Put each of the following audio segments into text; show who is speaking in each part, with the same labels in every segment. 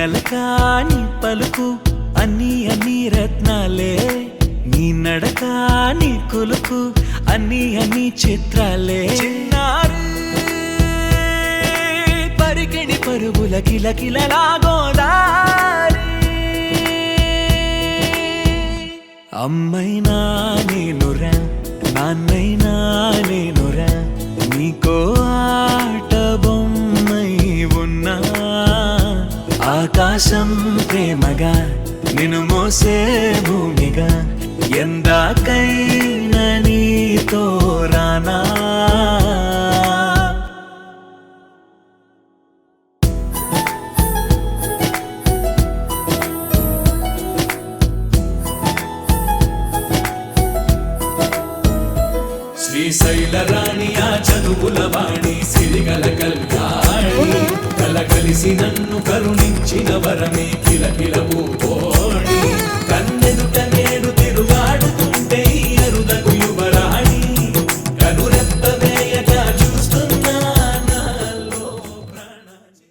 Speaker 1: పలకా నీ పలుకు అన్నీ అన్నీ రత్నాలే, నీ నడక నీ కొలుకు అన్నీ అన్నీ చిత్రాలే. చిన్నారు పరికిణి పరుగుల కిలకిలలా గోదారి, అమ్మైనా నేనురా నాన్నైనా నేనురా, నీకో ఆట బొమ్మై ఉన్నా. ఆకాశం ప్రేమగా నిన్ను మోసే భూమిగా, ఎందాకైనా నీతో రానా. శ్రీశైల రాణి ఆ చదువుల వాణి, సిరిగల కల్యాణి, కలగలిసి నన్ను కరుణించిన వరమే కిలకిల పూకోణి. కన్నెదుట నేడు తిరుగాడుతుంటే అరుదకు యువరాణి, కనురెప్ప వేయక చూస్తున్నా నాలో ప్రాణాన్ని.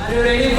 Speaker 2: Are you ready?